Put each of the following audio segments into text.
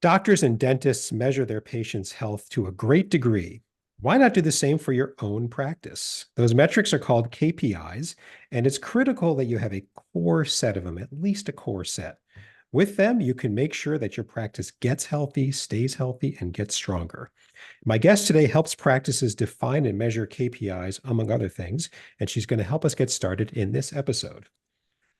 Doctors and dentists measure their patients' health to a great degree. Why not do the same for your own practice? Those metrics are called KPIs, and it's critical that you have a core set of them, at least a core set. With them, you can make sure that your practice gets healthy, stays healthy, and gets stronger. My guest today helps practices define and measure KPIs, among other things, and she's going to help us get started in this episode.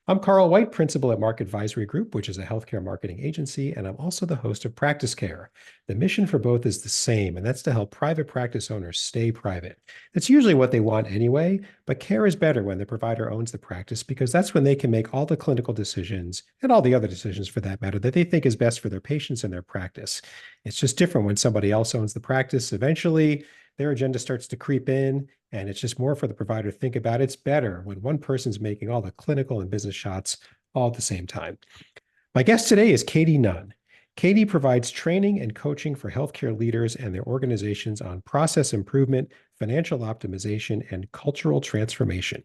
I'm Carl White, principal at Mark Advisory Group, which is a healthcare marketing agency, and I'm also the host of Practice Care. The mission for both is the same, and that's to help private practice owners stay private. That's usually what they want anyway, but care is better when the provider owns the practice because that's when they can make all the clinical decisions and all the other decisions for that matter that they think is best for their patients and their practice. It's just different when somebody else owns the practice. Eventually, their agenda starts to creep in, and it's just more for the provider to think about. It's better when one person's making all the clinical and business shots all at the same time. My guest today is Katie Nunn. Katie provides training and coaching for healthcare leaders and their organizations on process improvement, financial optimization, and cultural transformation.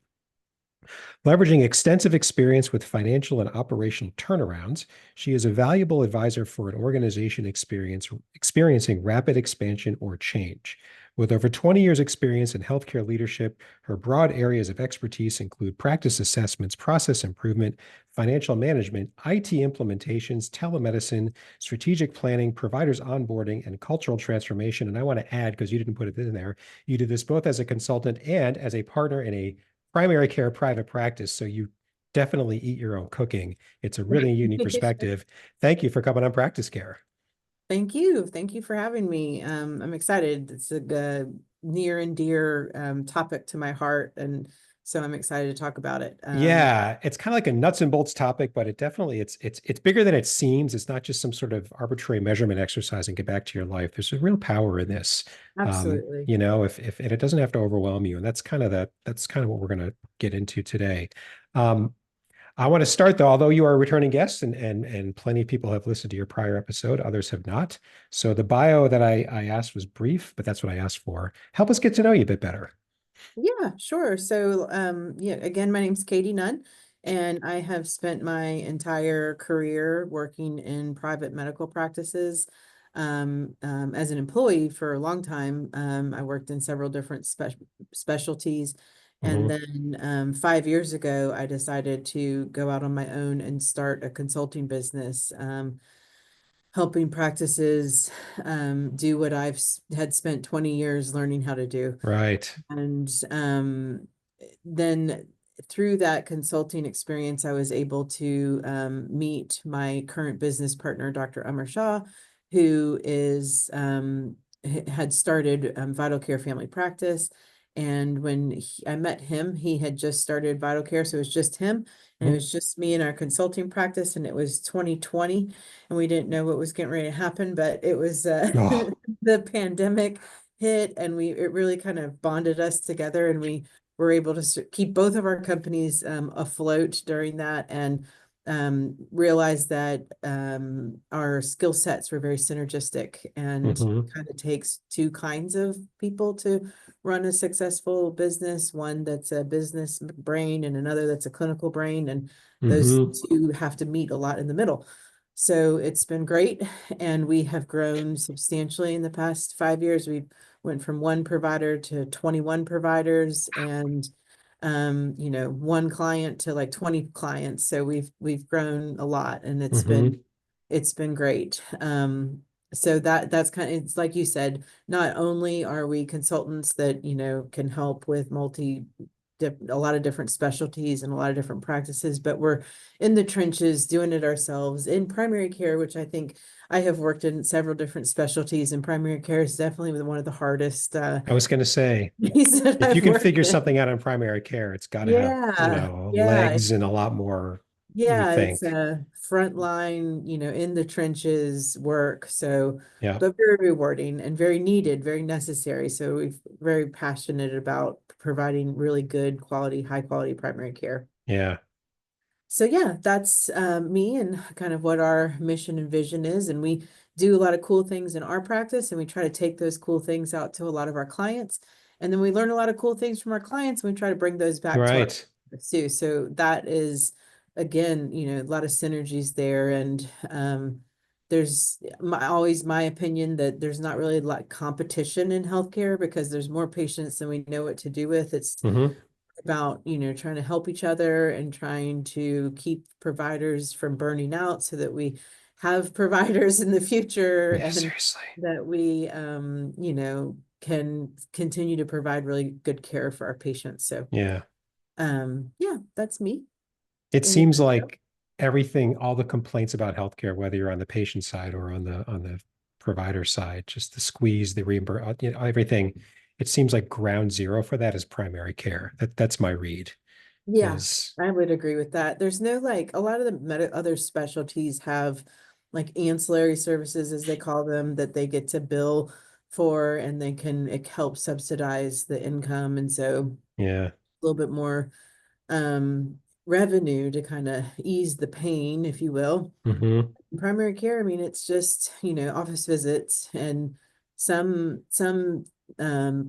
Leveraging extensive experience with financial and operational turnarounds, she is a valuable advisor for an organization experiencing rapid expansion or change. With over 20 years' experience in healthcare leadership, her broad areas of expertise include practice assessments, process improvement, financial management, IT implementations, telemedicine, strategic planning, providers onboarding, and cultural transformation. And I want to add, because you didn't put it in there, you do this both as a consultant and as a partner in a primary care private practice. So you definitely eat your own cooking. It's a really unique perspective. Thank you for coming on Practice Care. Thank you. Thank you for having me. I'm excited. It's a near and dear topic to my heart, and so I'm excited to talk about it. Yeah, it's kind of like a nuts and bolts topic, but it definitely it's bigger than it seems. It's not just some sort of arbitrary measurement exercise and get back to your life. There's a real power in this. Absolutely. If and it doesn't have to overwhelm you, and that's kind of what we're going to get into today. I want to start though, although you are a returning guest and plenty of people have listened to your prior episode, others have not. So the bio that I asked was brief, but that's what I asked for. Help us get to know you a bit better. Yeah, sure. So, yeah, again, my name's Katie Nunn, and I have spent my entire career working in private medical practices. As an employee for a long time, I worked in several different specialties. And Mhm. then 5 years ago, I decided to go out on my own and start a consulting business. Helping practices do what had spent 20 years learning how to do. Right. And then through that consulting experience, I was able to meet my current business partner, Dr. Amar Shah, who had started Vital Care Family Practice. And when I met him, he had just started Vital Care. So it was just him, and it Mhm. was just me in our consulting practice. And it was 2020, and we didn't know what was getting ready to happen, but it was Oh, the pandemic hit, and it really kind of bonded us together, and we were able to keep both of our companies afloat during that, and realized that our skill sets were very synergistic, and mhm. kind of takes two kinds of people to run a successful business, one that's a business brain and another that's a clinical brain, and those Mhm. two have to meet a lot in the middle. So it's been great, and we have grown substantially in the past 5 years. We went from one provider to 21 providers, and one client to like 20 clients. So we've grown a lot, and Mhm. it's been great. So that's kind of, it's like you said, not only are we consultants that, can help with a lot of different specialties and a lot of different practices, but we're in the trenches doing it ourselves in primary care, which I think I have worked in several different specialties, and primary care is definitely one of the hardest I was going to say, that if you I've can worked figure in. something out in primary care, it's got to have, Yeah, yeah, legs and a lot more, you would yeah. It's think. a frontline, in the trenches work. So, Yeah. but very rewarding and very needed, very necessary. So we're very passionate about providing really good quality, high quality primary care. Yeah. So yeah, that's me and kind of what our mission and vision is. And we do a lot of cool things in our practice, and we try to take those cool things out to a lot of our clients. And then we learn a lot of cool things from our clients, and we try to bring those back to our Right. practice too. So that is, again, a lot of synergies there. And there's always my opinion that there's not really like competition in healthcare because there's more patients than we know what to do with. It's Hmm. about, trying to help each other and trying to keep providers from burning out so that we have providers in the future Yeah, and seriously. that we, can continue to provide really good care for our patients. So, Yeah. yeah, that's me It in a seems nutshell. like everything, all the complaints about healthcare, whether you're on the patient side or on the provider side, just the squeeze, the reimbursement, everything. It seems like ground zero for that is primary care. That's my read. Yeah, Is I would agree with that. There's no like a lot of the other specialties have like ancillary services, as they call them, that they get to bill for, and they can it help subsidize the income, and so yeah. a little bit more revenue to kind of ease the pain, if you will. Hmm. Primary care, I mean, it's just, office visits and some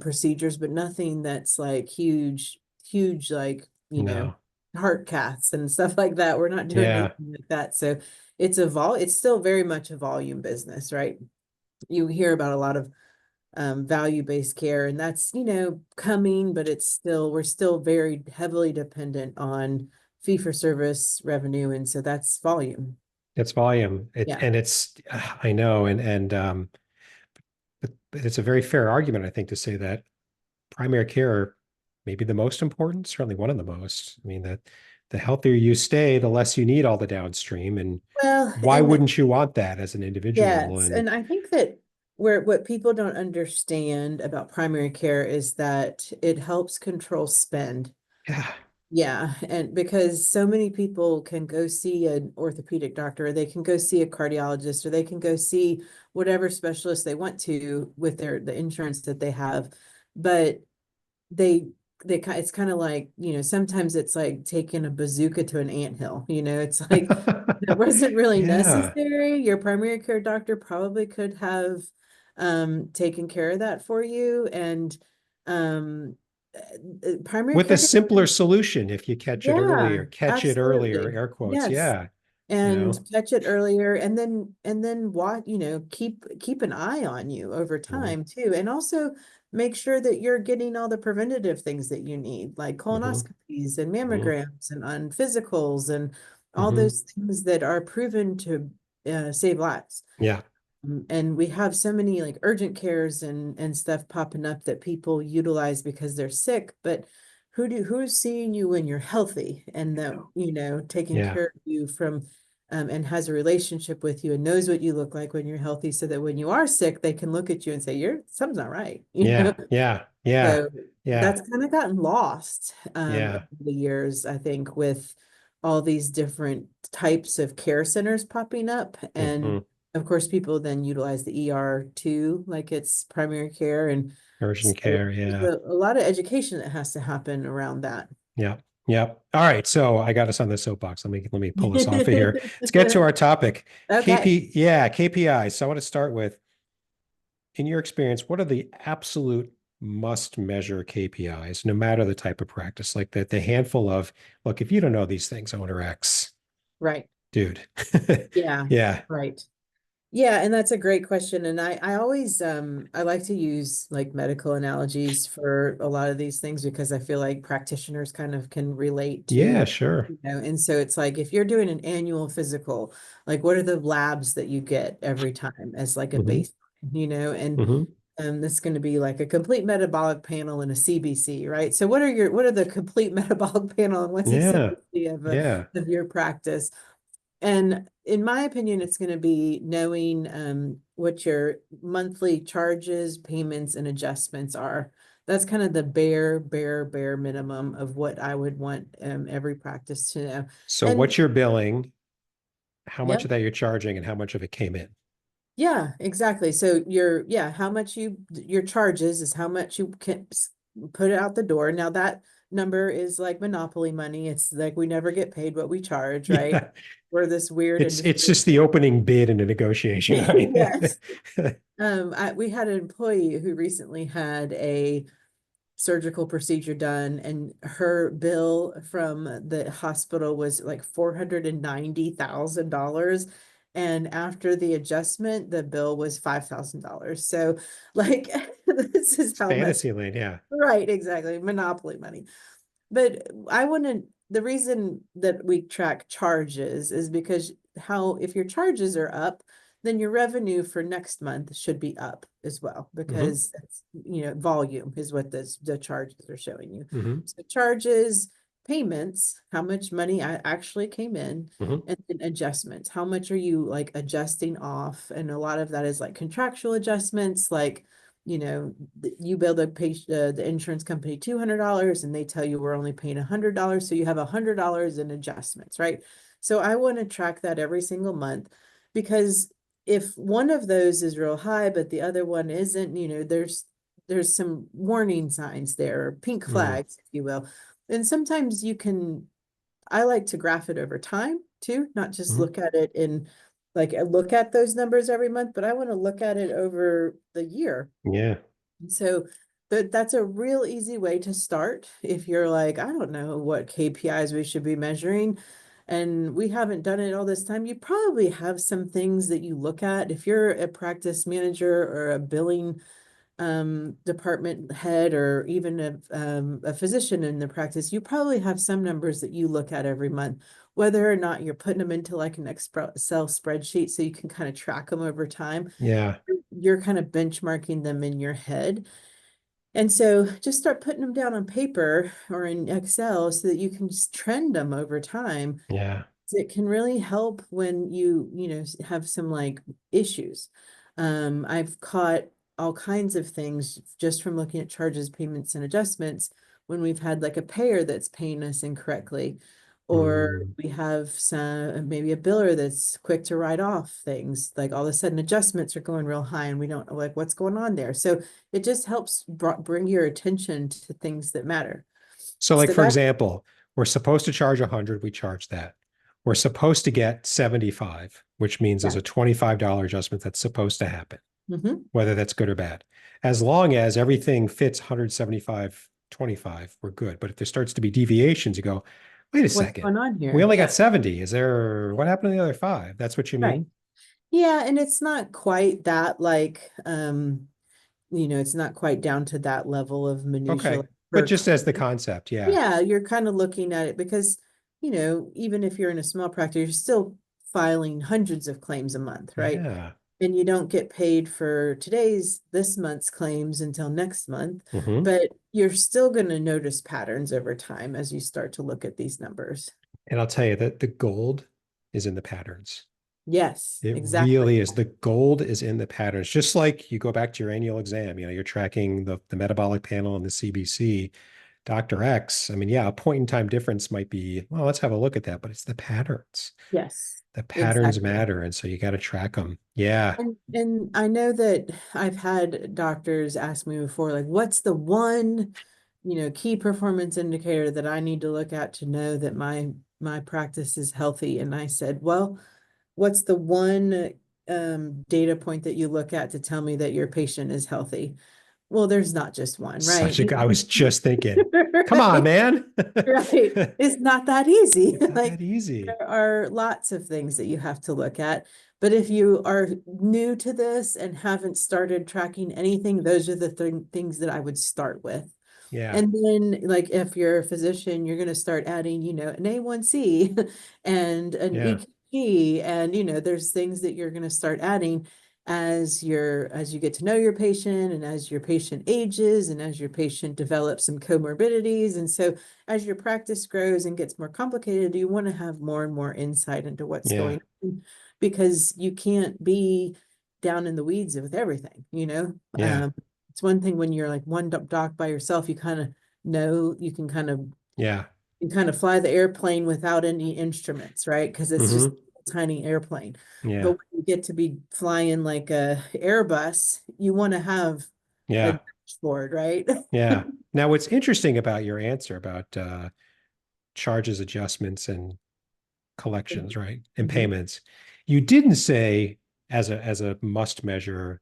procedures, but nothing that's like huge, like, No. heart caths and stuff like that. We're not doing Yeah. anything like that. So it's still very much a volume business, right? You hear about a lot of value-based care, and that's, coming, but we're still very heavily dependent on fee-for-service revenue, and so that's volume. It's volume. Yeah. And it's I know, but it's a very fair argument, I think, to say that primary care may be the most important, certainly one of the most. I mean, that the healthier you stay, the less you need all the downstream. And Well, why wouldn't you want that as an individual? yes, And and I think that what people don't understand about primary care is that it helps control spend. yeah. Yeah, and because so many people can go see an orthopedic doctor, or they can go see a cardiologist, or they can go see whatever specialist they want to with the insurance that they have, but they it's kind of like, sometimes it's like taking a bazooka to an anthill, it's like it wasn't really Yeah. necessary. Your primary care doctor probably could have taken care of that for you, and um primary With a care can simpler solution, if you yeah, catch it earlier, absolutely. air quotes. Yes. Yeah. You And know? catch it earlier, and then what, keep an eye on you over Hmm. time too. And also make sure that you're getting all the preventative things that you need, like Hmm. colonoscopies and Hmm. mammograms and on physicals and all Hmm. those things that are proven to save lives. Yeah. And we have so many like urgent cares and stuff popping up that people utilize because they're sick, but who's seeing you when you're healthy and that, taking Yeah. care of you from and has a relationship with you and knows what you look like when you're healthy, so that when you are sick, they can look at you and say, you're something's not right, Yeah. Yeah. Yeah. So Yeah. that's kind of gotten lost over Yeah. the years, I think, with all these different types of care centers popping up. And Hmm. of course, people then utilize the ER too, like it's primary care. And Urgent so care. Yeah. there's a lot of education that has to happen around that. Yeah. Yeah. All right. So I got us on the soapbox. Let me pull us off of here. Let's get to our topic. Okay, KPIs. So I want to start with, in your experience, what are the absolute must measure KPIs, no matter the type of practice? Like the handful of, look, if you don't know these things, owner X, right. dude. Yeah, Yeah. right. Yeah, and that's a great question. And I always I like to use like medical analogies for a lot of these things because I feel like practitioners kind of can relate Yeah, to, sure. and so it's like if you're doing an annual physical, like what are the labs that you get every time as like a Hmm. baseline, and Hmm. this is going to be like a complete metabolic panel and a CBC, right? So what are the complete metabolic panel and what's a Yeah. CBC of Yeah. your practice? And in my opinion, it's going to be knowing what your monthly charges, payments, and adjustments are. That's kind of the bare minimum of what I would want every practice to know. So And what's your billing? How much yep, of that you're charging and how much of it came in? yeah, exactly. So how much your charges is how much you can put it out the door. Now that number is like monopoly money. It's like we never get paid what we charge, right? Yeah. We're this weird It's industry. just the opening bid in a negotiation, right? Yes. We had an employee who recently had a surgical procedure done, and her bill from the hospital was like $490,000. And after the adjustment, the bill was $5,000. So like, this is how much, Fantasy land. Yeah. right, exactly, monopoly money. But I wouldn't, the reason that we track charges is because how, if your charges are up, then your revenue for next month should be up as well, Hmm. because volume is what the charges are showing you. Hmm. So charges, payments, how much money actually came in, Hmm. and then adjustments. How much are you like adjusting off? And a lot of that is like contractual adjustments, like you bill the insurance company $200 and they tell you we're only paying $100. So you have $100 in adjustments, right? So I want to track that every single month, because if one of those is real high, but the other one isn't, there's some warning signs there, pink Mm. flags, if you will. And sometimes I like to graph it over time too, not just Hmm. look at it in like look at those numbers every month, but I want to look at it over the year. Yeah. So that's a real easy way to start. If you're like, I don't know what KPIs we should be measuring, and we haven't done it all this time, you probably have some things that you look at. If you're a practice manager or a billing department head, or even a physician in the practice, you probably have some numbers that you look at every month, whether or not you're putting them into like an Excel spreadsheet so you can kind of track them over time. Yeah. You're kind of benchmarking them in your head. And so just start putting them down on paper or in Excel so that you can just trend them over time. Yeah. It can really help when have some like issues. I've caught all kinds of things just from looking at charges, payments, and adjustments when we've had like a payer that's paying us incorrectly, or Mm. we have some maybe a biller that's quick to write off things. Like all of a sudden adjustments are going real high and we don't know like what's going on there. So it just helps bring your attention to things that matter. So, like So for that, example, we're supposed to charge 100, we charge that. We're supposed to get 75, which means there's yeah. a $25 adjustment that's supposed to happen, Mhm. whether that's good or bad. As long as everything fits 175, 25, we're good. But if there starts to be deviations, you go, wait a What's second. going on We here? only got Yeah. 70. Is there what happened to the other five? That's what you Right. mean? Yeah, and it's not quite that like it's not quite down to that level of minutia Okay. like, But per just as the claim. concept, yeah. Yeah, you're kind of looking at it because, even if you're in a small practice, you're still filing hundreds of claims a month, right? Yeah. And you don't get paid for this month's claims until next month, Hmm. but you're still going to notice patterns over time as you start to look at these numbers. And I'll tell you that the gold is in the patterns. Yes, It exactly. really is. The gold is in the patterns. Just like you go back to your annual exam, you're tracking the metabolic panel and the CBC, Dr. X. I mean, yeah, a point in time difference might be, well, let's have a look at that, but it's the patterns. Yes, The patterns exactly. matter. And so you got to track them. Yeah. And I know that I've had doctors ask me before, like, what's the one, key performance indicator that I need to look at to know that my practice is healthy? And I said, well, what's the one data point that you look at to tell me that your patient is healthy? Well, there's not just one, right? I was just thinking, come on, Right. man. Right. It's not that easy. It's not Like that easy. there are lots of things that you have to look at. But if you are new to this and haven't started tracking anything, those are the things that I would start with. Yeah. And then, like, if you're a physician, you're going to start adding, an A1C and an Yeah. EKG. And, there's things that you're going to start adding as you get to know your patient and as your patient ages and as your patient develops some comorbidities. And so as your practice grows and gets more complicated, you want to have more and more insight into what's Yeah. going on, because you can't be down in the weeds with everything. Yeah. It's one thing when you're like one doc by yourself, you kind of know Yeah. you kind of fly the airplane without any instruments, right? Because it's just Hmm. a tiny airplane. But Yeah. when you get to be flying like a Airbus, you want to have a Yeah. dashboard, right? Yeah. Now, what's interesting about your answer about charges, adjustments, and collections, right? And Mhm. payments, you didn't say as a must measure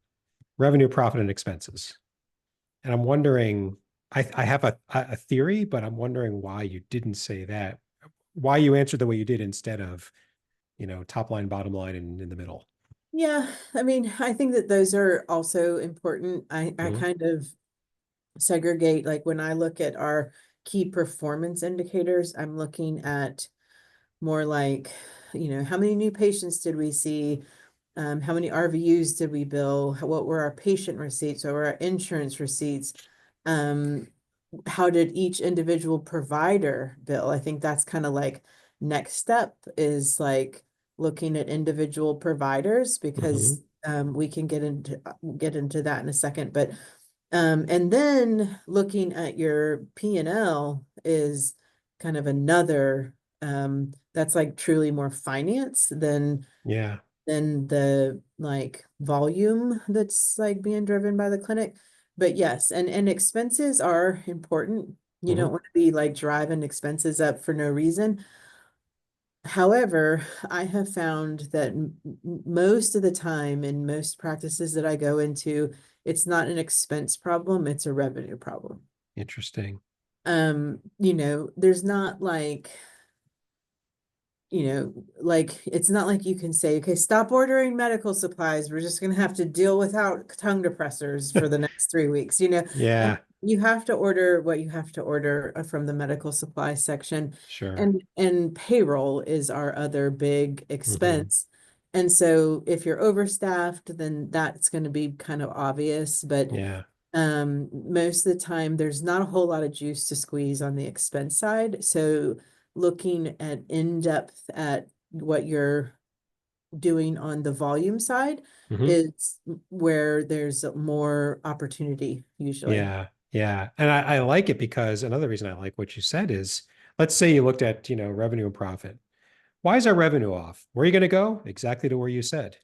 revenue, profit, and expenses. And I'm wondering, I have a theory, but I'm wondering why you didn't say that, why you answered the way you did instead of top line, bottom line, and in the middle. Yeah, I mean, I think that those are also important. I Hmm. kind of segregate, like when I look at our key performance indicators, I'm looking at more like, how many new patients did we see? How many RVUs did we bill? What were our patient receipts? What were our insurance receipts? Um, how did each individual provider bill? I think that's kind of like next step is like looking at individual providers Hmm. because we can get into that in a second. But and then looking at your P&L is kind of another that's like truly more finance Yeah. than the like volume that's like being driven by the clinic. But yes, and expenses are important. You don't Hmm. want to be like driving expenses up for no reason. However, I have found that most of the time in most practices that I go into, it's not an expense problem, it's a revenue problem. Interesting. There's not like like it's not like you can say, okay, stop ordering medical supplies. We're just going to have to deal without tongue depressors for the next 3 weeks. Yeah, You have to order what you have to order from the medical supply section. sure. And payroll is our other big Hmm. expense. And so if you're overstaffed, then that's going to be kind of obvious. But Yeah. most of the time there's not a whole lot of juice to squeeze on the expense side. So looking at in depth at what you're doing on the volume side Hmm. is where there's more opportunity usually. Yeah. Yeah. And I like it because another reason I like what you said is, let's say you looked at, revenue and profit. Why is our revenue off? Where are you going to go? Exactly to where you said.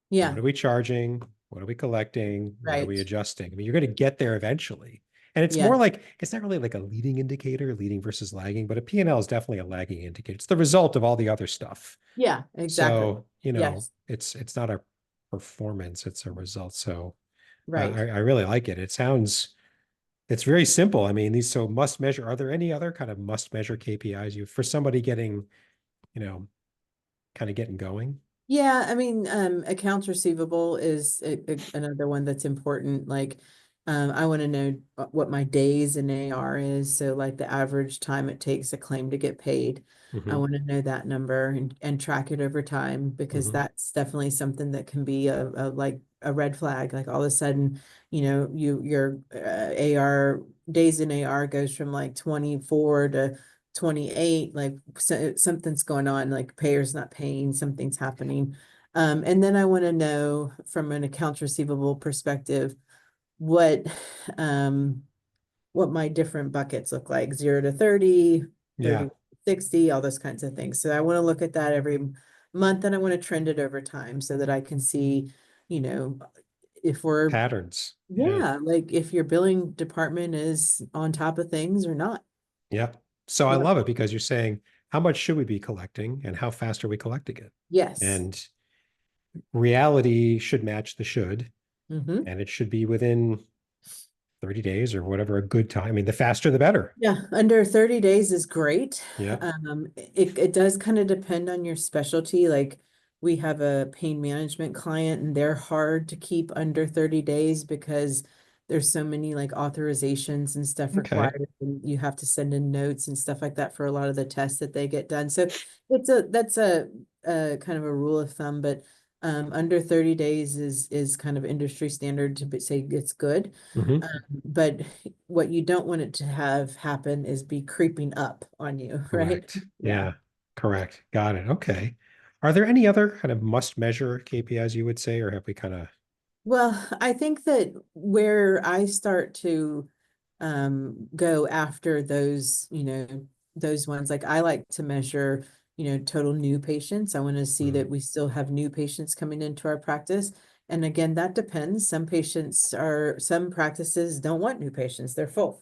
What Yeah, are we charging? What are we collecting? What are right. we adjusting? I mean, you're going to get there eventually. And it's more Yeah. like, it's not really like a leading indicator, leading versus lagging, but a P&L is definitely a lagging indicator. It's the result of all the other stuff. Yeah, exactly. So, Yes, it's not a performance, it's a result. So right. I really like it. It's very simple. I mean, so must measure, are there any other kind of must measure KPIs for somebody getting, you know, kind of getting going? Yeah, I mean, accounts receivable is another one that's important. Like, I want to know what my days in AR is. So, like the average time it takes a claim to get paid. I Hmm. want to know that number and track it over time because Hmm. that's definitely something that can be like a red flag. Like all of a sudden, your AR days in AR goes from like 24 to 28, like something's going on, like payer's not paying, something's happening. And then I want to know from an accounts receivable perspective what um what my different buckets look like, 0 to 30, Yeah. 30 to 60, all those kinds of things. So I want to look at that every month and I want to trend it over time so that I can see, you know, if we're Patterns. Yeah. yeah, like if your billing department is on top of things or not. Yeah. So I Yeah. love it because you're saying, how much should we be collecting and how fast are we collecting it? Yes. And reality should match the should, Mm-hmm. and it should be within 30 days or whatever a good time. I mean, the faster, the better. Yeah, under 30 days is great. Yeah. It does kind of depend on your specialty. Like we have a pain management client and they're hard to keep under 30 days because there's so many like authorizations and stuff Okay. required and you have to send in notes and stuff like that for a lot of the tests that they get done. So that's a kind of a rule of thumb, but under 30 days is kind of industry standard to say it's good. Hmm. But what you don't want it to have happen is be creeping up on you, right? Correct. Yeah. Yeah. Correct. Got it. Okay. Are there any other kind of must measure KPIs you would say, or have we kind of, Well, I think that where I start to go after those, those ones, like I like to measure, total new patients. I want to see mm, that we still have new patients coming into our practice. And again, that depends. Some practices don't want new patients, they're full.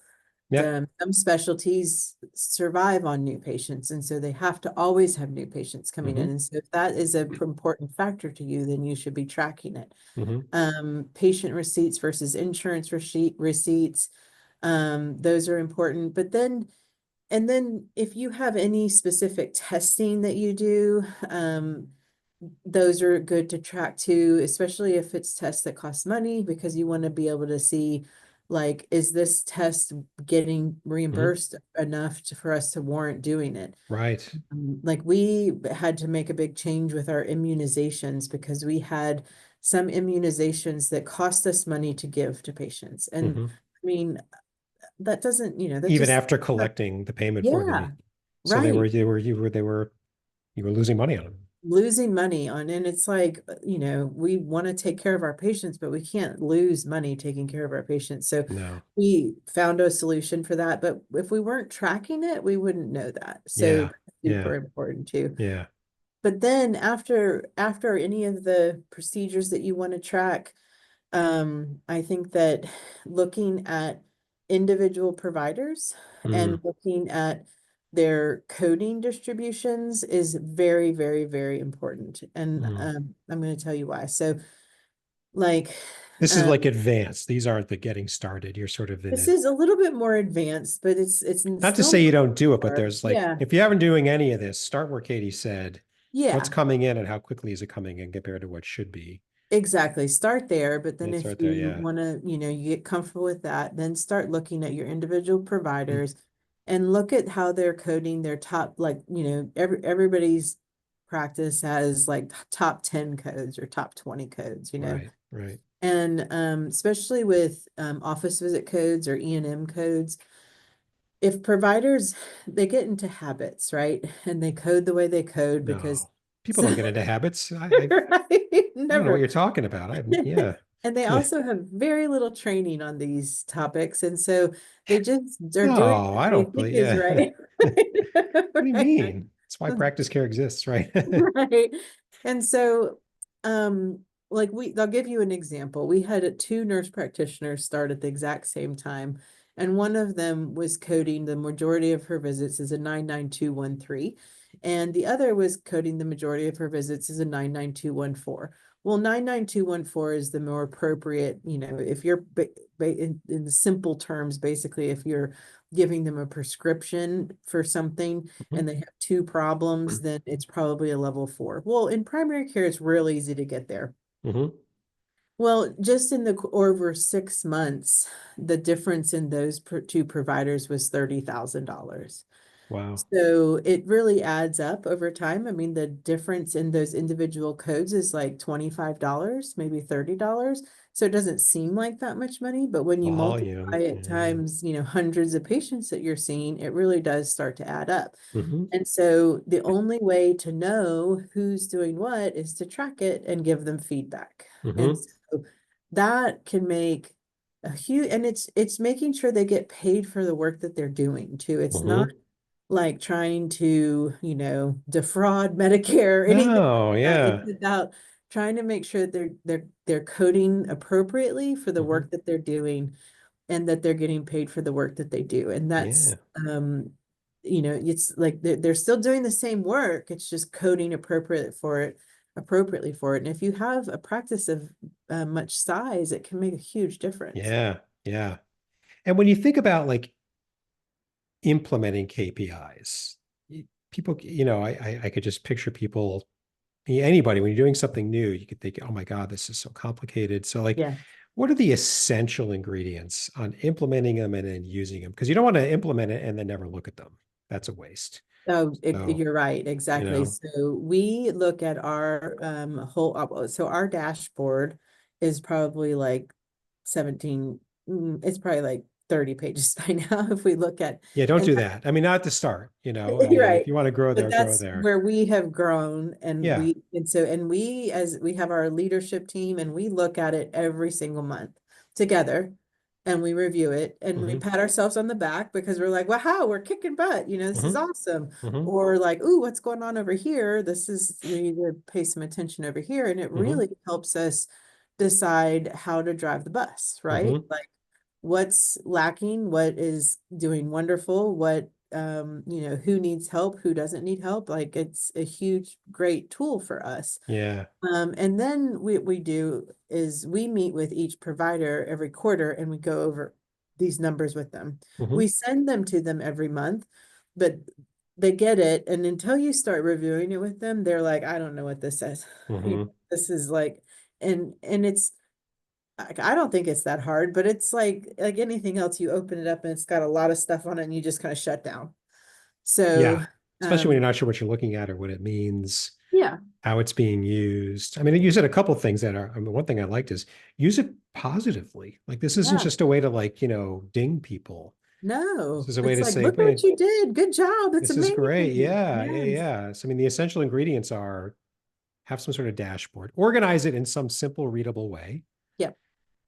yeah. Some specialties survive on new patients, and so they have to always have new patients coming in. Hmm. And so if that is an important factor to you, then you should be tracking it. Hmm. Patient receipts versus insurance receipts, those are important. But then And then if you have any specific testing that you do, those are good to track too, especially if it's tests that cost money, because you want to be able to see, like, is this test getting Mhm. reimbursed enough for us to warrant doing it? Right. Like we had to make a big change with our immunizations because we had some immunizations that cost us money to give to patients. And Mhm. I mean, that doesn't, that Even just, after collecting the payment for them. yeah, So right. you were losing money on them. Losing money on, and it's like, we want to take care of our patients, but we can't lose money taking care of our patients. So No. we found a solution for that, but if we weren't tracking it, we wouldn't know that. So Yeah. that's Yeah. super important too. Yeah. But then after any of the procedures that you want to track, I think that looking at individual providers Mm. and looking at their coding distributions is very, very, very important. And Mm. I'm going to tell you why. So, like, This is um, like advanced. These aren't the getting started. You're sort of in this it. is a little bit more advanced, but it's Not to still say you don't do it, but more. there's like, Yeah, if you haven't doing any of this, start where Katie said, what's yeah. coming in and how quickly is it coming in compared to what should be. Exactly. Start there, but then It's if right there. you Yeah. want to, you get comfortable with that, then start looking at your individual Mm. providers and look at how they're coding their top, like, everybody's practice has like top 10 codes or top 20 codes. Right. Right. And especially with office visit codes or E&M codes, if providers they get into habits, right? And they code the way they code because No, people so don't get into habits. right, I don't know what never. you're talking about. Yeah. And they also have very little training on these topics. And so they just are doing No, what I they don't think believe. is Yeah. right. What do you Right. mean? That's why practice care exists, right? Right. And so, like I'll give you an example. We had two nurse practitioners start at the exact same time, and one of them was coding the majority of her visits as a 99213, and the other was coding the majority of her visits as a 99214. Well, 99214 is the more appropriate, if you're in the simple terms, basically, if you're giving them a prescription for something Mhm. and they have two problems, then it's probably a level 4. Well, in primary care, it's real easy to get there. Mhm. Well, just in the over 6 months, the difference in those two providers was $30,000. Wow. So it really adds up over time. I mean, the difference in those individual codes is like $25, maybe $30. So it doesn't seem like that much money, but when you multiply Volume. it Yeah. times, hundreds of patients that you're seeing, it really does start to add up. Hmm. And so the only way to know who's doing what is to track it and give them feedback. And Hmm. so that can make a huge, and it's making sure they get paid for the work that they're doing too. It's not Hmm. like trying to, defraud Medicare or anything No, like that. yeah. It's about trying to make sure that they're coding appropriately for the Hmm. work that they're doing and that they're getting paid for the work that they do. And Yeah. that's it's like they're still doing the same work. It's just coding appropriately for it. And if you have a practice of much size, it can make a huge difference. Yeah. Yeah. And when you think about like implementing KPIs, people, I could just picture people, anybody, when you're doing something new, you could think, oh my God, this is so complicated. So like, Yeah. what are the essential ingredients on implementing them and then using them? Because you don't want to implement it and then never look at them. That's a waste. Oh, So, you're right, you exactly. know, So we look at our so our dashboard is probably like 17, it's probably like 30 pages by now if we look at, yeah, don't and do that. I mean, not to start, I you're mean, if right. you want to grow But there, grow that's there. where we have grown and Yeah. we as we have our leadership team and we look at it every single month together and we review it and we Hmm. pat ourselves on the back because we're like, wow, we're kicking butt, this is Hmm. awesome. Hmm. Or like, ooh, what's going on over here? We need to pay some attention over here. And it Hmm. really helps us decide how to drive the bus, right? Hmm. Like what's lacking, what is doing wonderful, what who needs help, who doesn't need help. Like it's a huge, great tool for us. Yeah. And then we do is we meet with each provider every quarter and we go over these numbers with them. Hmm. We send them to them every month, but they get it. And until you start reviewing it with them, they're like, I don't know what this says. Hmm. This is like, and it's, I don't think it's that hard, but it's like anything else, you open it up and it's got a lot of stuff on it and you just kind of shut down. Yeah. So, Especially when you're um, not sure what you're looking at or what it means, yeah, how it's being used. I mean, you said a couple things that are, I mean, one thing I liked is use it positively. Like this isn't yeah, just a way to like, ding people. This no, is a way it's to like, say, look "Wait, what you did. Good job. It's this is great. amazing. Yeah, yeah, Yes. yeah." So, I mean, the essential ingredients are have some sort of dashboard, organize it in some simple, readable way, Yep.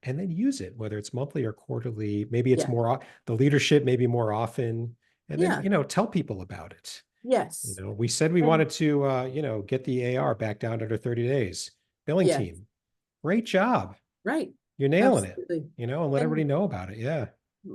and then use it, whether it's monthly or quarterly. Maybe it's Yeah. more, the leadership, maybe more often, and then, Yeah. tell people about it. Yes. We said we And wanted to, get the AR back down under 30 days. Billing yes, team, great job. right. You're nailing it, Absolutely. and let everybody And know about it. Yeah.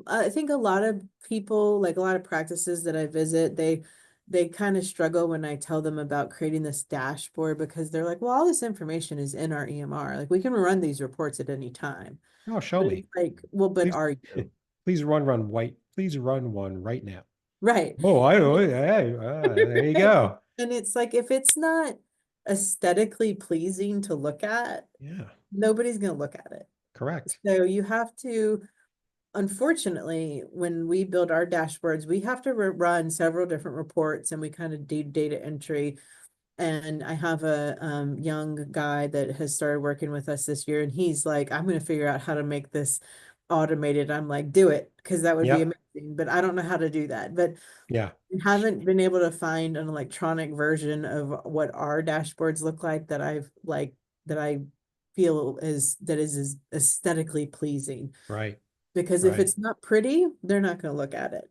I think a lot of people, like a lot of practices that I visit, they kind of struggle when I tell them about creating this dashboard because they're like, well, all this information is in our EMR. Like we can run these reports at any time. Oh, show But me. it's like, well, but Please, are you? please run white. Please run one right now. Right. Oh, I And know. it- Hey, there you go. and it's like if it's not aesthetically pleasing to look at, Yeah, nobody's gonna look at it. correct. So you have to, unfortunately, when we build our dashboards, we have to run several different reports and we kind of do data entry. And I have a young guy that has started working with us this year, and he's like, I'm going to figure out how to make this automated. I'm like, do it, because that would be Yep. amazing. But I don't know how to do that. But Yeah. I haven't been able to find an electronic version of what our dashboards look like that that I feel is aesthetically pleasing. Right. Because if Right. it's not pretty, they're not going to look at it.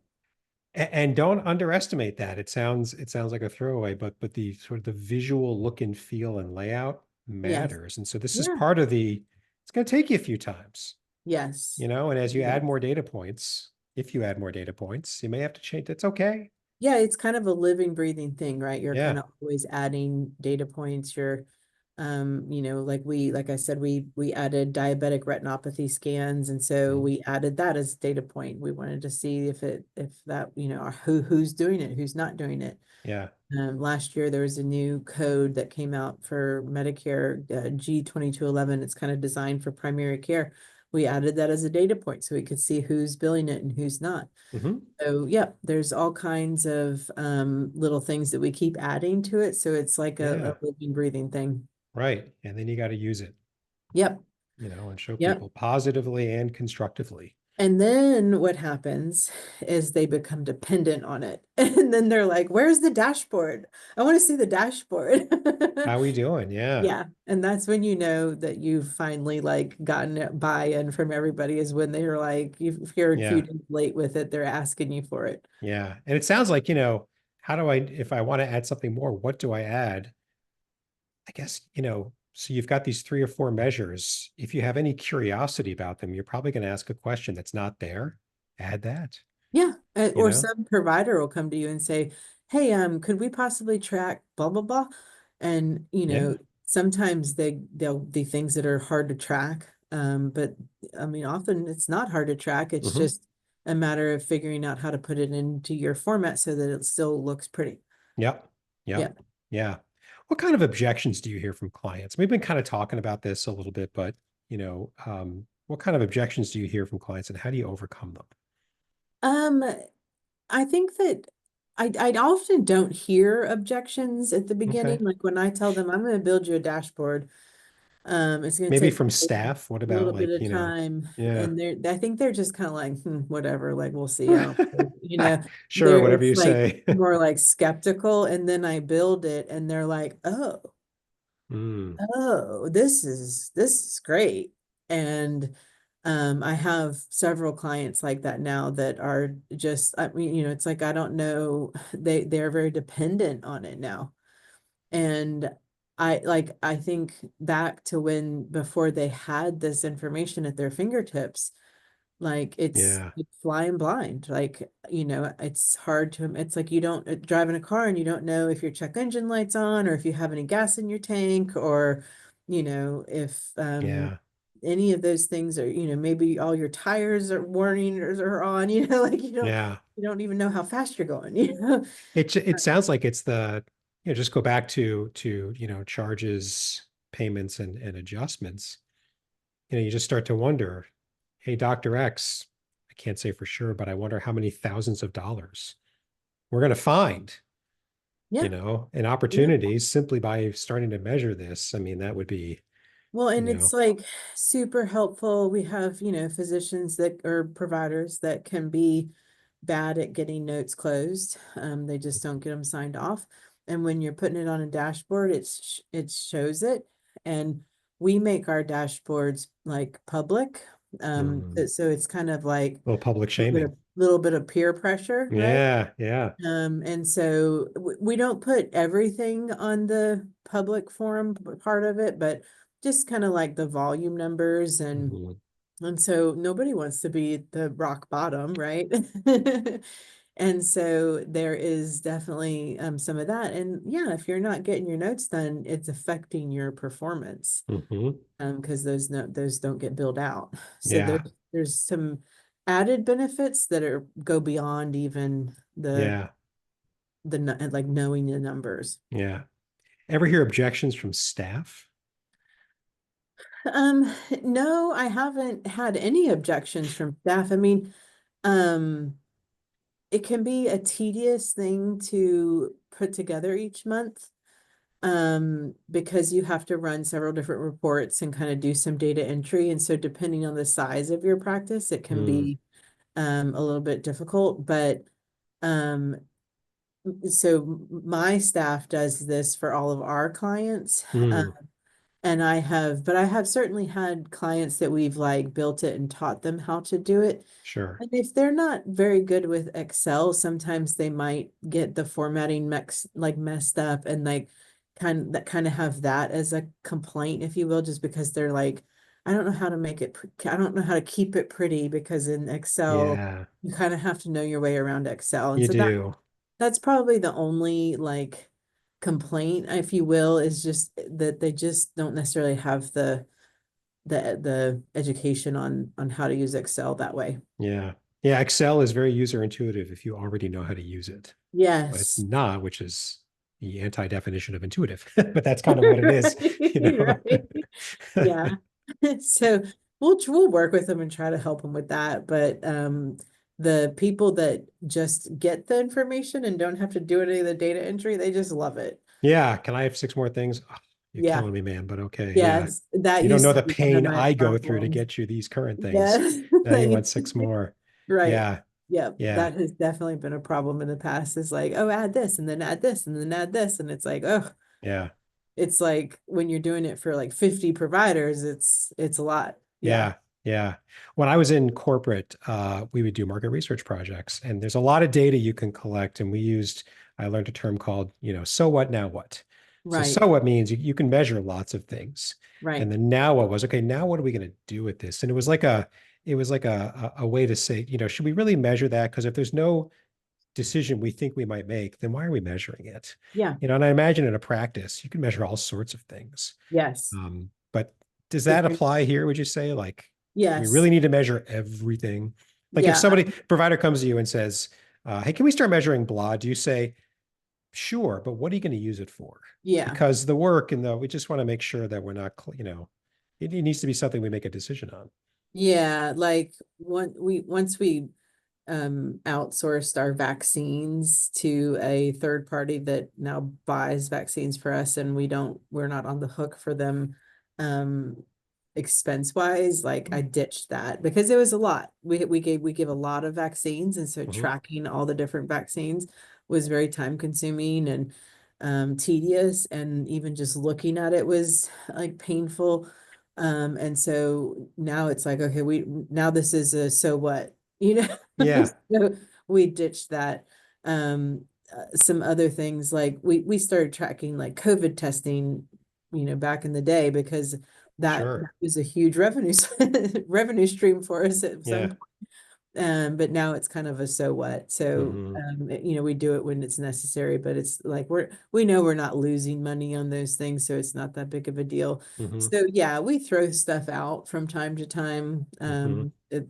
And don't underestimate that. It sounds like a throwaway, but the sort of the visual look and feel and layout Yes. matters. And so this is Yeah. part of the, it's going to take you a few times, Yes. and as you Yeah. add more data points, if you add more data points, you may have to change. That's okay. Yeah, it's kind of a living, breathing thing, right? You're kind Yeah. of always adding data points. You're, like I said, we added diabetic retinopathy scans, and so Mhm. we added that as a data point. We wanted to see if that, who's doing it, who's not doing it. Yeah. Last year there was a new code that came out for Medicare, G 2211. It's kind of designed for primary care. We added that as a data point so we could see who's billing it and who's not. Hmm. So yeah, there's all kinds of little things that we keep adding to it. So it's like a Yeah. living, breathing thing. Right. And then you got to use it, Yep. and show Yep. people positively and constructively. And then what happens is they become dependent on it. And then they're like, where's the dashboard? I want to see the dashboard. How we doing? Yeah. Yeah. And that's when you know that you've finally like gotten it buy-in from everybody is when they're like, if you're a few Yeah. days late with it, they're asking you for it. Yeah. And it sounds like, how do I, if I want to add something more, what do I add? I guess, so you've got these three or four measures. If you have any curiosity about them, you're probably going to ask a question that's not there. Add that, Yeah, you or know? some provider will come to you and say, "Hey, could we possibly track blah blah blah?" And Yeah. sometimes they'll be things that are hard to track. But I mean, often it's not hard to track. It's Hmm. just a matter of figuring out how to put it into your format so that it still looks pretty. Yep. Yeah. Yep. Yeah. What kind of objections do you hear from clients? We've been kind of talking about this a little bit, but what kind of objections do you hear from clients and how do you overcome them? Um, I think that I often don't hear objections at the beginning. Okay. Like when I tell them I'm going to build you a dashboard. It's going to Maybe take from a staff. What about little bit like, of time, yeah. and I think they're just kind of like, whatever, like we'll see. I don't, Sure, whatever it's you like say. more like skeptical, and then I build it, and they're like, Mm, oh, this is great, and I have several clients like that now that are just, I mean, it's like I don't know, they're very dependent on it now. And I think back to when before they had this information at their fingertips, like yeah. it's flying blind. Like, it's hard to, it's like you don't drive in a car and you don't know if your check engine light's on or if you have any gas in your tank or, if Yeah. any of those things are, maybe all your tires are warning or are on, like Yeah. you don't even know how fast you're going, you know? It sounds like it's the, just go back to, charges, payments and adjustments. You just start to wonder, hey, Dr. X, I can't say for sure, but I wonder how many thousands of dollars we're going to find, Yeah. in Yeah. opportunities simply by starting to measure this. I mean, that would be, Well, you and know, it's like super helpful. We have, physicians that or providers that can be bad at getting notes closed. They just don't get them signed off. And when you're putting it on a dashboard, it shows it. And we make our dashboards like public. mhm, So it's kind of like little public a little bit shaming. of, little bit of peer pressure, right? Yeah, yeah. And so we don't put everything on the public forum part of it, but just kind of like the volume numbers Mhm, and so nobody wants to be the rock bottom, right? And so there is definitely some of that. And yeah, if you're not getting your notes done, it's affecting your performance mhm. because those don't get billed out. So Yeah, there's some added benefits that are go beyond even yeah, like knowing the numbers. yeah. Ever hear objections from staff? Um, no, I haven't had any objections from staff. I mean, um, it can be a tedious thing to put together each month. Because you have to run several different reports and kind of do some data entry. And so depending on the size of your practice, it can Mm, be a little bit difficult. But um, so my staff does this for all of our clients. mm, And but I have certainly had clients that we've like built it and taught them how to do it. sure. And if they're not very good with Excel, sometimes they might get the formatting messed up and like kind of have that as a complaint, if you will, just because they're like, I don't know how to make it, I don't know how to keep it pretty because in Excel, Yeah, you kind of have to know your way around Excel. And you so do. that's probably the only like complaint, if you will, is just that they just don't necessarily have the education on how to use Excel that way. Yeah. Yeah, Excel is very user intuitive if you already know how to use it. But it's Yes. not, which is the anti-definition of intuitive. But that's kind of what it is, you know. Right. Yeah. So we'll work with them and try to help them with that. But the people that just get the information and don't have to do any of the data entry, they just love it. Yeah, can I have six more things? Oh, you're Yeah. killing me, man, but okay, yeah. Yes. That You don't used know to the be one of pain my I go through to problems. get you these current things. Yes. Now you want six more. Right. Yeah, Yep. yeah, That has definitely been a problem in the past. Is like, oh, add this and then add this and then add this. And it's like, oh, yeah. it's like when you're doing it for like 50 providers, it's a lot. Yeah. Yeah, yeah. When I was in corporate, we would do market research projects, and there's a lot of data you can collect. And I learned a term called, so what, now what? So Right. what means you can measure lots of things. And Right. then now what was, okay, now what are we going to do with this? And it was like a way to say, should we really measure that? Because if there's no decision we think we might make, then why are we measuring it? Yeah. And I imagine in a practice, you can measure all sorts of things. Yes. But does If that you're, apply here? Would you say, like, we yes. really need to measure everything? Like if Yeah. somebody provider comes to you and says, hey, can we start measuring blah? Do you say, sure, but what are you going to use it for? Yeah. Because the work and we just want to make sure that we're not, it needs to be something we make a decision on. Yeah. Like once we outsourced our vaccines to a third party that now buys vaccines for us and we're not on the hook for them um expense wise. Like I ditched that because it was a lot. We give a lot of vaccines, and so Mhm. tracking all the different vaccines was very time consuming and tedious, and even just looking at it was like painful. And so now it's like, okay, now this is a so what, Yeah, so we ditched that. Some other things like we started tracking like COVID testing, back in the day because that sure. was a huge revenue revenue stream for us at some Yeah. point. But now it's kind of a so what. So, Hmm. we do it when it's necessary, but it's like we know we're not losing money on those things, so it's not that big of a deal. Hmm. So yeah, we throw stuff out from time to time, Hmm.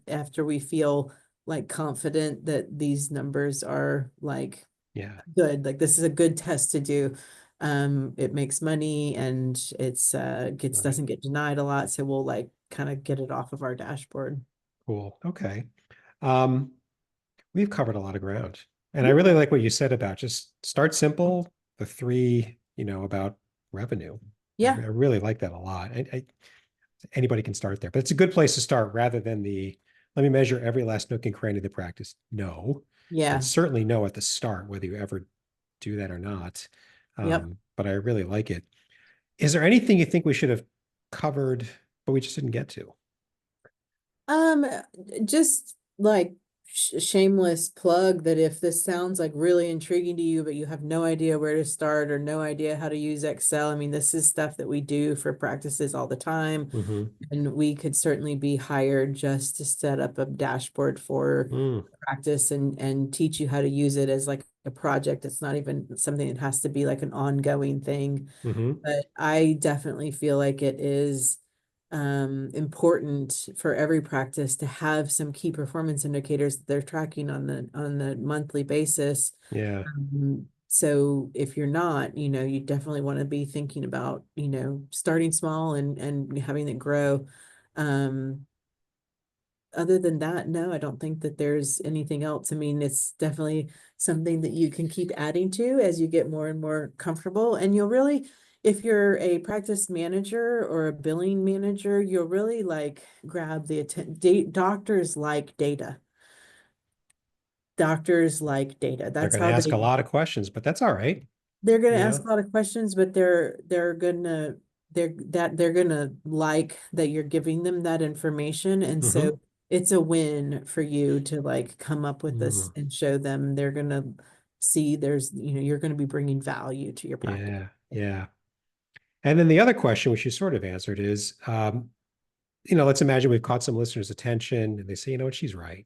after we feel like confident that these numbers are like Yeah. good, like this is a good test to do. It makes money and it's gets Right. doesn't get denied a lot, so we'll like kind of get it off of our dashboard. Cool. Okay. Um, we've covered a lot of ground. And I really Yeah. like what you said about just start simple, the three, about revenue. I Yeah. really like that a lot. Anybody can start there, but it's a good place to start rather than let me measure every last nook and cranny of the practice. No, but Yeah. certainly know at the start whether you ever do that or not. Yep. But I really like it. Is there anything you think we should have covered, but we just didn't get to? Um, just like shameless plug that if this sounds like really intriguing to you, but you have no idea where to start or no idea how to use Excel, I mean, this is stuff that we do for practices all the time. Mm-hmm. And we could certainly be hired just to set up a dashboard for Mm, practice and teach you how to use it as like a project. It's not even something that has to be like an ongoing thing. mm-hmm. But I definitely feel like it is important for every practice to have some key performance indicators that they're tracking on the monthly basis. Yeah. So if you're not, you definitely want to be thinking about, starting small and having it grow. Um, Other than that, no, I don't think that there's anything else. I mean, it's definitely something that you can keep adding to as you get more and more comfortable. And you'll really, if you're a practice manager or a billing manager, you'll really like grab the attention. Doctors like data. Doctors like data. They're That's going to how ask a they lot of questions, but that's all right. they're going to You ask know? a lot of questions, but they're gonna like that you're giving them that information, and Mm-hmm. so it's a win for you to like come up with this Mm, and show them. They're gonna see you're gonna be bringing value to your practice. yeah. Yeah. And then the other question, which you sort of answered, is, let's imagine we've caught some listeners' attention and they say, you know what, she's right.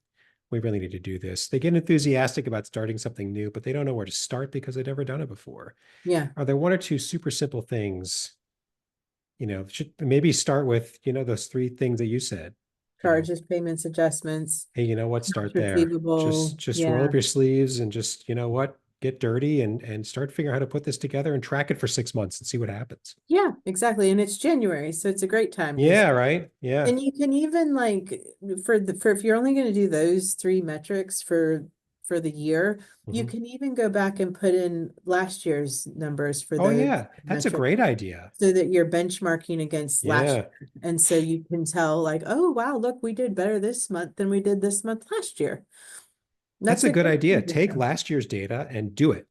We really need to do this. They get enthusiastic about starting something new, but they don't know where to start because they've never done it before. Yeah, Are there one or two super simple things, should maybe start with, those three things that you said, you know, charges, payments, adjustments, hey, you know what, accounts start there. Just receivable. just roll Yeah. up your sleeves and just, you know what, get dirty and start figuring out how to put this together and track it for 6 months and see what happens. Yeah, exactly. And it's January, so it's a great time to Yeah, right. Yeah. and you can even like for if you're only going to do those three metrics for the year, you Hmm. can even go back and put in last year's numbers for Oh those yeah. That's a metrics great idea. so that you're benchmarking against last Yeah. year. And so you can tell like, oh wow, look, we did better this month than we did this month last year. That's That's a a good great idea. thing to Take show. last year's data and do it.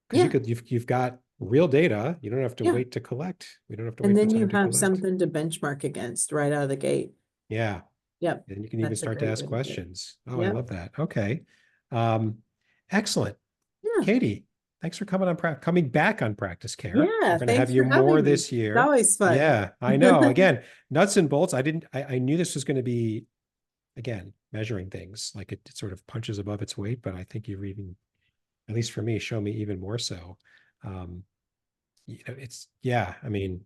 Because Yeah, you've got real data. You don't have to yeah. wait to collect. We don't have to And wait for then you time to have collect. something to benchmark against right out of the gate. Yeah. Yep. And you can even That's a start to great ask way to do it. questions. Oh, I Yep. love that. Okay. Um, excellent. Yeah. Katie, thanks for coming back on Practice Care. We're Yeah. going to have Thanks you for more having me. this It's year. always fun. Yeah, I know. Again, nuts and bolts. I knew this was going to be, again, measuring things like it sort of punches above its weight, but I think you've even, at least for me, shown me even more so. Um, yeah, I mean,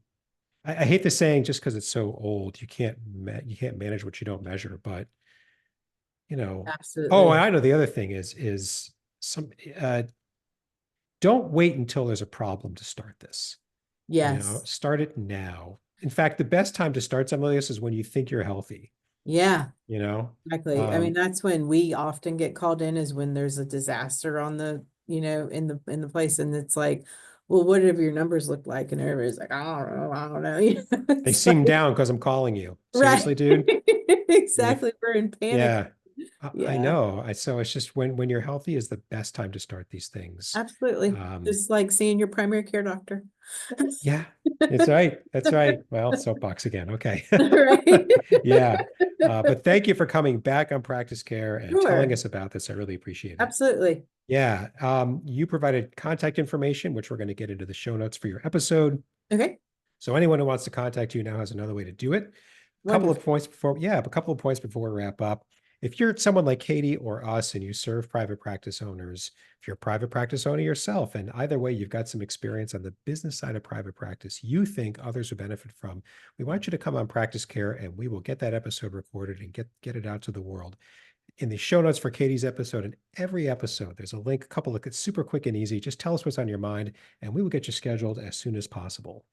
I hate the saying just because it's so old, you can't manage what you don't measure, but oh, Absolutely. I know the other thing is some, uh, don't wait until there's a problem to start this. Yes. Start it now. In fact, the best time to start something like this is when you think you're healthy, Yeah, you know? exactly. I mean, Um, that's when we often get called in is when there's a disaster on in the place and it's like, well, what have your numbers look like? And everybody's like, I don't know, I don't know. they It's seem like, down because I'm calling you. right. Seriously, dude? Yeah. Exactly. We're in panic. Yeah. I Yeah, know. So it's just when you're healthy is the best time to start these things. absolutely. Um, Just like seeing your primary care doctor. yeah, it's right. That's right. Well, soapbox again. Okay. Right. Yeah. But thank you for coming back on Practice Care and telling Sure. us about this. I really appreciate it. Absolutely. Yeah. You provided contact information, which we're going to get into the show notes for your episode. Okay. So anyone who wants to contact you now has another way to do it. A couple of Wonderful. points before, yeah, a couple of points before we wrap up. If you're someone like Katie or us and you serve private practice owners, if you're a private practice owner yourself, and either way, you've got some experience on the business side of private practice you think others would benefit from, we want you to come on Practice Care and we will get that episode recorded and get it out to the world. In the show notes for Katie's episode and every episode, there's a link, a couple of it's super quick and easy. Just tell us what's on your mind, and we will get you scheduled as soon as possible.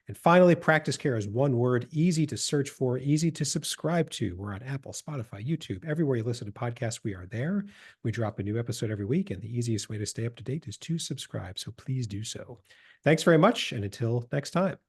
And finally, Practice Care is one word, easy to search for, easy to subscribe to. We're on Apple, Spotify, YouTube, everywhere you listen to podcasts, we are there. We drop a new episode every week, and the easiest way to stay up to date is to subscribe. So please do so. Thanks very much, and until next time.